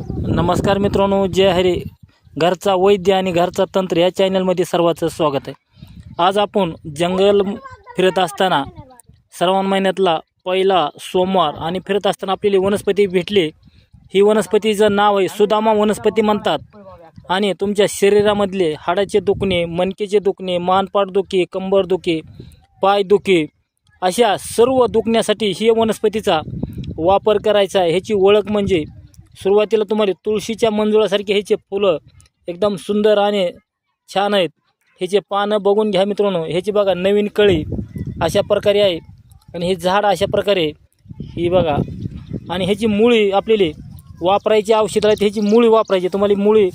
नमस्कार मित्रांनो, जय हरी. घरचा वैद्य आणि घरचा तंत्र या चॅनलमध्ये सर्वांचं स्वागत आहे. आज आपण जंगल फिरत असताना श्रावण महिन्यातला पहिला सोमवार आणि फिरत असताना आपल्याला वनस्पती भेटली. ही वनस्पतीचं नाव आहे सुदामा वनस्पती म्हणतात. आणि तुमच्या शरीरामधले हाडाचे दुखणे, मणकेचे दुखणे, मानपाठदुखी, कंबरदुखी, पायदुखी अशा सर्व दुखण्यासाठी ही वनस्पतीचा वापर करायचा आहे. ह्याची ओळख म्हणजे सुरुवातीला तुम्हाला तुळशीच्या मंजुळासारखे ह्याचे फुलं एकदम सुंदर आणि छान आहेत. ह्याचे पानं बघून घ्या मित्रांनो. ह्याची बघा नवीन कळी अशा प्रकारे आहे आणि हे झाड अशा प्रकारे ही बघा. आणि ह्याची मुळी आपल्याला वापरायची औषध आहेत. ह्याची मुळी वापरायची. तुम्हाला मुळी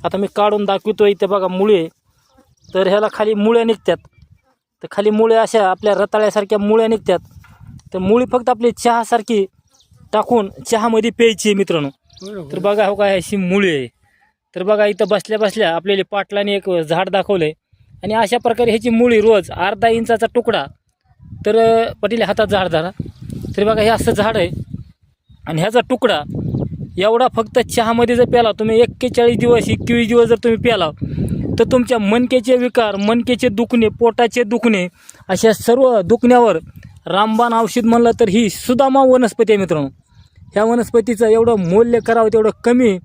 आता मी काढून दाखवतो. इथे बघा मुळी आहे. तर ह्याला खाली मुळ्या निघतात. तर खाली मुळ्या अशा आपल्या रताळ्यासारख्या मुळ्या निघतात. तर मुळी फक्त आपली चहासारखी टाकून चहामध्ये प्यायची मित्रांनो. तर बघा हो काय अशी मुळी आहे. तर बघा इथं बसल्या बसल्या आपल्याला पाटलाने एक झाड दाखवलं आहे. आणि अशा प्रकारे ह्याची मुळी रोज अर्धा इंचाचा तुकडा तर पटील हातात झाड धरा. तर बघा हे असं झाड आहे आणि ह्याचा तुकडा एवढा फक्त चहामध्ये जर प्याला तुम्ही 41 दिवस 21 दिवस जर तुम्ही प्याला तर तुमच्या मणकेचे विकार, मणकेचे दुखणे, पोटाचे दुखणे अशा सर्व दुखण्यावर रामबाण औषध म्हणलं तर ही सुदामा वनस्पती आहे मित्रांनो. ह्या वनस्पतीचं एवढं मूल्य करावं तेवढं कमी.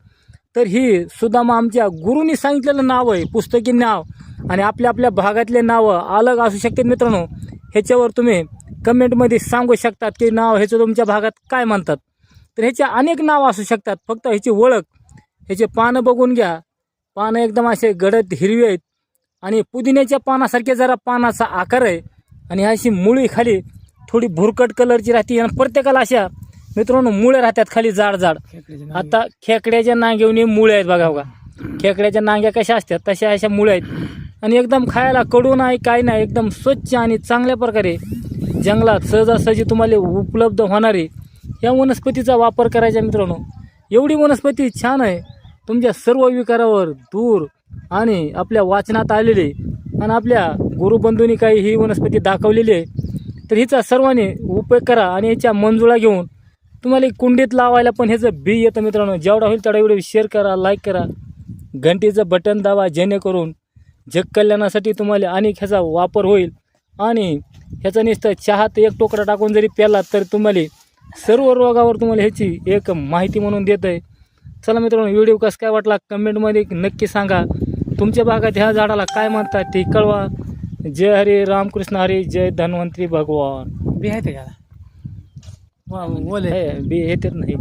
तर ही सुदामा आमच्या गुरूंनी सांगितलेलं नाव आहे, पुस्तकी नाव आणि आपल्या आपल्या भागातले नावं अलग असू शकतात मित्रांनो. ह्याच्यावर तुम्ही कमेंटमध्ये सांगू शकतात की नाव ह्याचं तुमच्या भागात काय म्हणतात. तर ह्याचे अनेक नावं असू शकतात. फक्त ह्याची ओळख, ह्याचे पानं बघून घ्या. पानं एकदम असे गडद हिरवे आहेत आणि पुदिन्याच्या पानासारखे जरा पानाचा आकार आहे. आणि अशी मुळी खाली थोडी भुरकट कलरची राहते आणि प्रत्येकाला अशा मित्रांनो मुळे राहतात खाली जाड जाड. आता खेकड्याच्या नांग्याने मुळे आहेत बघा बघा. खेकड्याच्या नांग्या कशा असतात तशा अशा मुळे आहेत. आणि एकदम खायला कडू नाही काय नाही, एकदम स्वच्छ आणि चांगल्या प्रकारे जंगलात सहजासहजी तुम्हाला उपलब्ध होणारी या वनस्पतीचा वापर करायचा मित्रांनो. एवढी वनस्पती छान आहे. तुमच्या सर्व विकारावर दूर आणि आपल्या वाचनात आलेले आणि आपल्या गुरुबंधूंनी काही ही वनस्पती दाखवलेली आहे. तर हिचा सर्वांनी उपयोग करा. आणि ह्याच्या मंजुळा घेऊन तुम्हाला कुंडीत लावायला पण ह्याचं बी येतं मित्रांनो. जेवढा होईल तेवढा व्हिडिओ शेअर करा, लाईक करा, घंटीचं बटन दाबा, जेणेकरून जग कल्याणासाठी तुम्हाला अनेक ह्याचा वापर होईल. आणि ह्याचा नुसतं चहात एक टोकरा टाकून जरी प्याला तर तुम्हाला सर्व रोगावर तुम्हाला ह्याची एक माहिती म्हणून देत आहे. चला मित्रांनो, व्हिडिओ कसं काय वाटला कमेंटमध्ये नक्की सांगा. तुमच्या भागात ह्या झाडाला काय म्हणतात ते कळवा. जय हरी, रामकृष्ण हरी, जय धन्वंतरी भगवान. बी आहे ते का बी येतेच नाही.